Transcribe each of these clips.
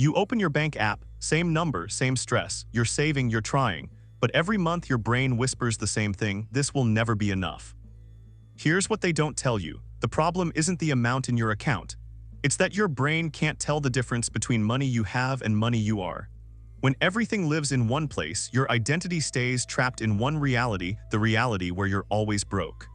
You open your bank app, same number, same stress, you're saving, you're trying, but every month your brain whispers the same thing: this will never be enough. Here's what they don't tell you: the problem isn't the amount in your account. It's that your brain can't tell the difference between money you have and money you are. When everything lives in one place, your identity stays trapped in one reality, the reality where you're always broke.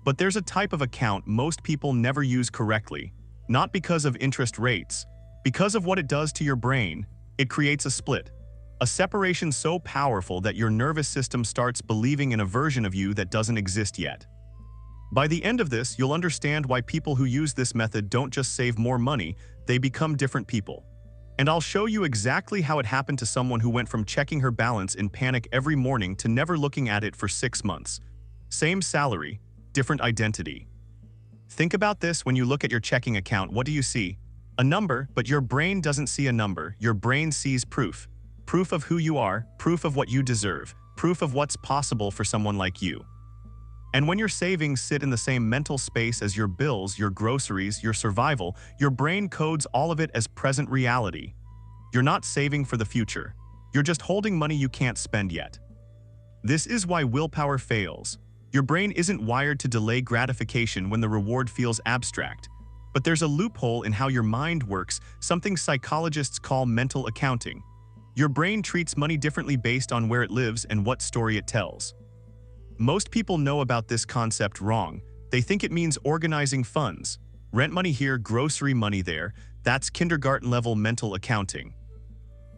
But there's a type of account most people never use correctly, not because of interest rates, because of what it does to your brain. It creates a split, a separation so powerful that your nervous system starts believing in a version of you that doesn't exist yet. By the end of this, you'll understand why people who use this method don't just save more money, they become different people. And I'll show you exactly how it happened to someone who went from checking her balance in panic every morning to never looking at it for 6 months. Same salary, different identity. Think about this: when you look at your checking account, what do you see? A number, but your brain doesn't see a number. Your brain sees proof. Proof of who you are, proof of what you deserve, proof of what's possible for someone like you. And when your savings sit in the same mental space as your bills, your groceries, your survival, your brain codes all of it as present reality. You're not saving for the future. You're just holding money you can't spend yet. This is why willpower fails. Your brain isn't wired to delay gratification when the reward feels abstract. But there's a loophole in how your mind works, something psychologists call mental accounting. Your brain treats money differently based on where it lives and what story it tells. Most people know about this concept wrong. They think it means organizing funds. Rent money here, grocery money there. That's kindergarten-level mental accounting.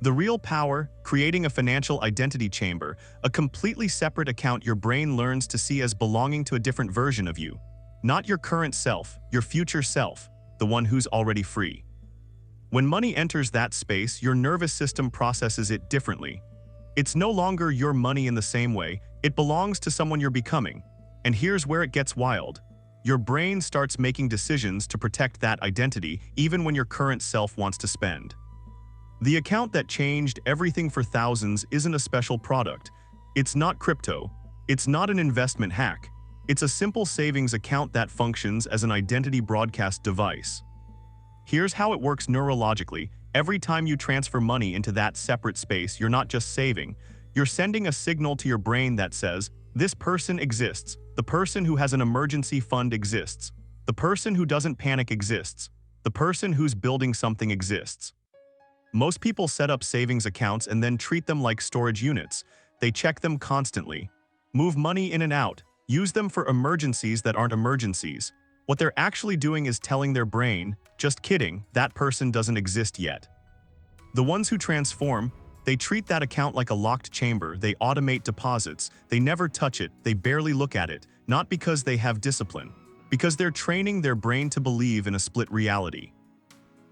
The real power: creating a financial identity chamber, a completely separate account your brain learns to see as belonging to a different version of you. Not your current self, your future self, the one who's already free. When money enters that space, your nervous system processes it differently. It's no longer your money in the same way. It belongs to someone you're becoming. And here's where it gets wild. Your brain starts making decisions to protect that identity, even when your current self wants to spend. The account that changed everything for thousands isn't a special product. It's not crypto. It's not an investment hack. It's a simple savings account that functions as an identity broadcast device. Here's how it works neurologically. Every time you transfer money into that separate space, you're not just saving. You're sending a signal to your brain that says, this person exists. The person who has an emergency fund exists. The person who doesn't panic exists. The person who's building something exists. Most people set up savings accounts and then treat them like storage units. They check them constantly, move money in and out, use them for emergencies that aren't emergencies. What they're actually doing is telling their brain, just kidding, that person doesn't exist yet. The ones who transform, they treat that account like a locked chamber. They automate deposits. They never touch it. They barely look at it. Not because they have discipline, because they're training their brain to believe in a split reality.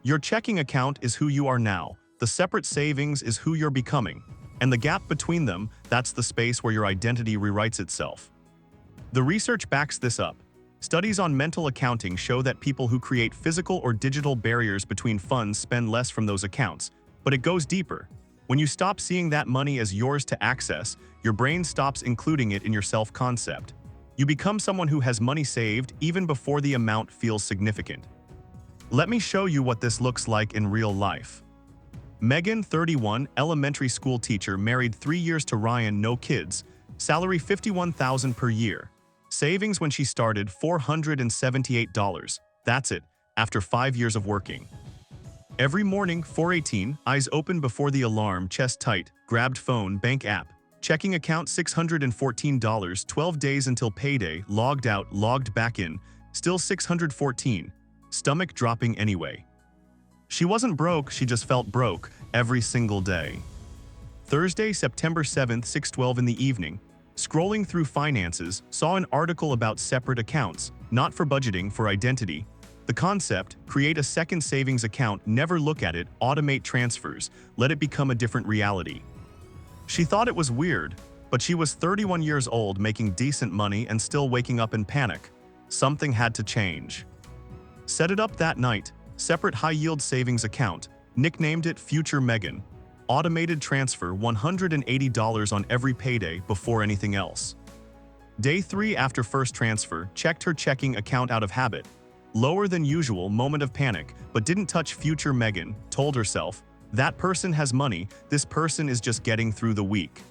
Your checking account is who you are now. The separate savings is who you're becoming. And the gap between them, that's the space where your identity rewrites itself. The research backs this up. Studies on mental accounting show that people who create physical or digital barriers between funds spend less from those accounts. But it goes deeper. When you stop seeing that money as yours to access, your brain stops including it in your self-concept. You become someone who has money saved even before the amount feels significant. Let me show you what this looks like in real life. Megan, 31, elementary school teacher, married 3 years to Ryan, no kids, salary $51,000 per year. Savings when she started, $478. That's it, after 5 years of working. Every morning, 4:18, eyes open before the alarm, chest tight, grabbed phone, bank app. Checking account $614, 12 days until payday, logged out, logged back in, still $614, stomach dropping anyway. She wasn't broke, she just felt broke every single day. Thursday, September 7th, 6:12 in the evening. Scrolling through finances, saw an article about separate accounts, not for budgeting, for identity. The concept: create a second savings account, never look at it, automate transfers, let it become a different reality. She thought it was weird, but she was 31 years old, making decent money and still waking up in panic. Something had to change. Set it up that night, separate high-yield savings account, nicknamed it Future Megan. Automated transfer, $180 on every payday before anything else. Day 3 after first transfer, checked her checking account out of habit. Lower than usual, moment of panic, but didn't touch Future Megan, told herself, That person has money, this person is just getting through the week.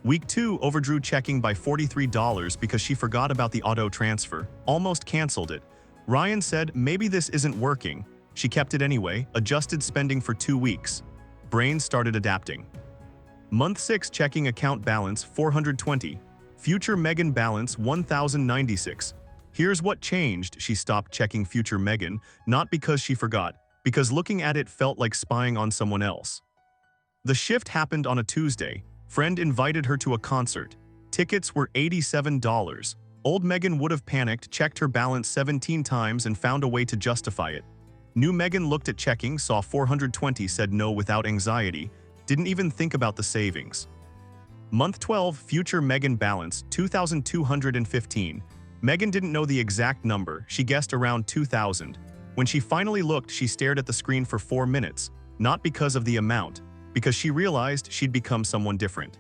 Week 2 overdrew checking by $43 because she forgot about the auto transfer, almost canceled it. Ryan said maybe this isn't working. She kept it anyway, adjusted spending for 2 weeks. Brain started adapting. Month 6 checking account balance $420. Future Megan balance $1,096. Here's what changed. She stopped checking future Megan, not because she forgot, because looking at it felt like spying on someone else. The shift happened on a Tuesday. Friend invited her to a concert. Tickets were $87. Old Megan would have panicked, checked her balance 17 times and found a way to justify it. New Megan looked at checking, saw $420, said no without anxiety, didn't even think about the savings. Month 12, future Megan balance $2,215. Megan didn't know the exact number, she guessed around $2,000. When she finally looked, she stared at the screen for 4 minutes, not because of the amount, because she realized she'd become someone different.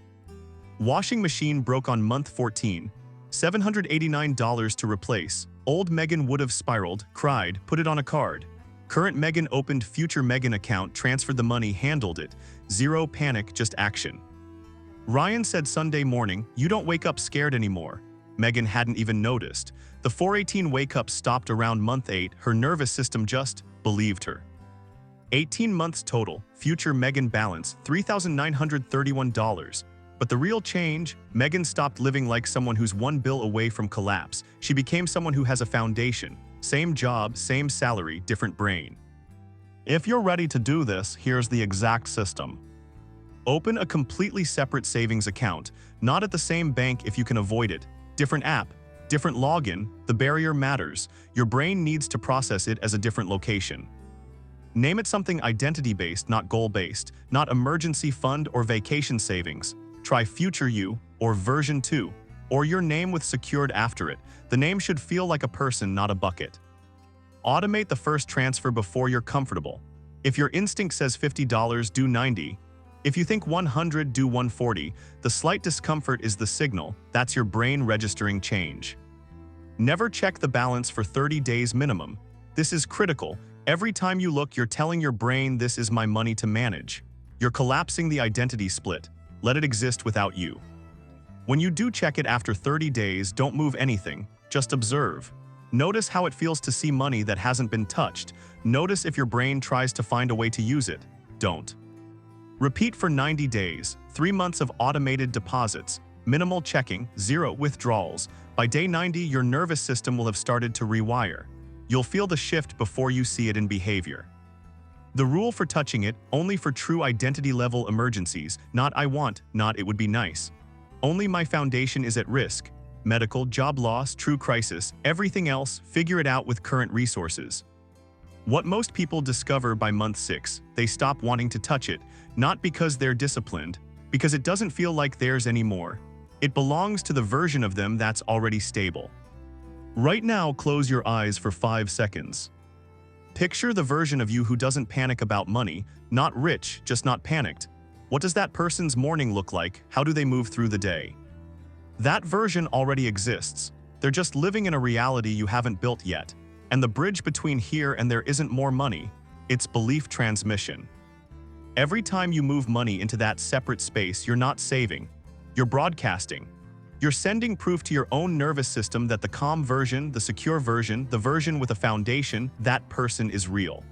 Washing machine broke on month 14, $789 to replace. Old Megan would have spiraled, cried, put it on a card. Current Megan opened future Megan account, transferred the money, handled it. Zero panic, just action. Ryan said Sunday morning, "You don't wake up scared anymore." Megan hadn't even noticed. The 418 wake-up stopped around month 8, her nervous system just believed her. 18 months total, future Megan balance $3,931. But the real change, Megan stopped living like someone who's one bill away from collapse. She became someone who has a foundation. Same job, same salary, different brain. If you're ready to do this, here's the exact system. Open a completely separate savings account, not at the same bank if you can avoid it. Different app, different login, the barrier matters. Your brain needs to process it as a different location. Name it something identity-based, not goal-based, not emergency fund or vacation savings. Try Future You, or Version 2, or your name with secured after it. The name should feel like a person, not a bucket. Automate the first transfer before you're comfortable. If your instinct says $50, do $90. If you think $100, do $140. The slight discomfort is the signal. That's your brain registering change. Never check the balance for 30 days minimum. This is critical. Every time you look, you're telling your brain, this is my money to manage. You're collapsing the identity split. Let it exist without you. When you do check it after 30 days, don't move anything, just observe. Notice how it feels to see money that hasn't been touched. Notice if your brain tries to find a way to use it. Don't. Repeat for 90 days, 3 months of automated deposits, minimal checking, 0 withdrawals. By day 90, your nervous system will have started to rewire. You'll feel the shift before you see it in behavior. The rule for touching it, only for true identity-level emergencies, not I want, not it would be nice. Only my foundation is at risk. Medical, job loss, true crisis, everything else, figure it out with current resources. What most people discover by month 6, they stop wanting to touch it, not because they're disciplined, because it doesn't feel like theirs anymore. It belongs to the version of them that's already stable. Right now, close your eyes for 5 seconds. Picture the version of you who doesn't panic about money, not rich, just not panicked. What does that person's morning look like? How do they move through the day? That version already exists. They're just living in a reality you haven't built yet. And the bridge between here and there isn't more money, it's belief transmission. Every time you move money into that separate space, you're not saving, you're broadcasting. You're sending proof to your own nervous system that the calm version, the secure version, the version with a foundation, that person is real.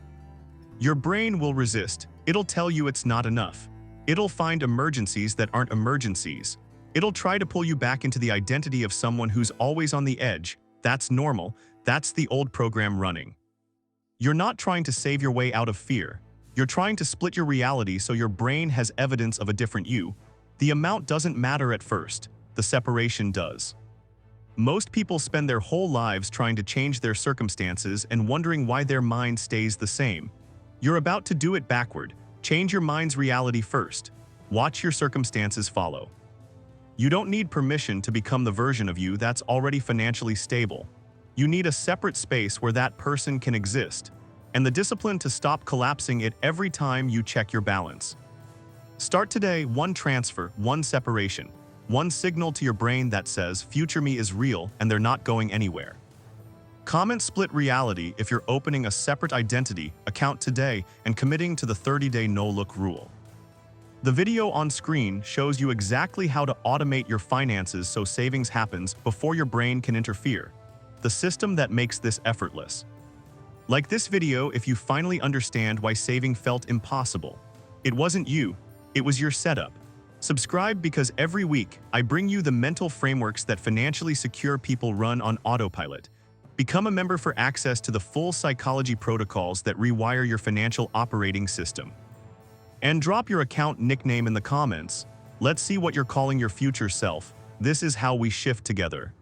Your brain will resist. It'll tell you it's not enough. It'll find emergencies that aren't emergencies. It'll try to pull you back into the identity of someone who's always on the edge. That's normal. That's the old program running. You're not trying to save your way out of fear. You're trying to split your reality so your brain has evidence of a different you. The amount doesn't matter at first. The separation does. Most people spend their whole lives trying to change their circumstances and wondering why their mind stays the same. You're about to do it backward. Change your mind's reality first. Watch your circumstances follow. You don't need permission to become the version of you that's already financially stable. You need a separate space where that person can exist, and the discipline to stop collapsing it every time you check your balance. Start today, one transfer, one separation. One signal to your brain that says, future me is real and they're not going anywhere. Comment split reality if you're opening a separate identity account today and committing to the 30-day no-look rule. The video on screen shows you exactly how to automate your finances so savings happens before your brain can interfere. The system that makes this effortless. Like this video if you finally understand why saving felt impossible. It wasn't you, it was your setup. Subscribe because every week I bring you the mental frameworks that financially secure people run on autopilot. Become a member for access to the full psychology protocols that rewire your financial operating system. And drop your account nickname in the comments. Let's see what you're calling your future self. This is how we shift together.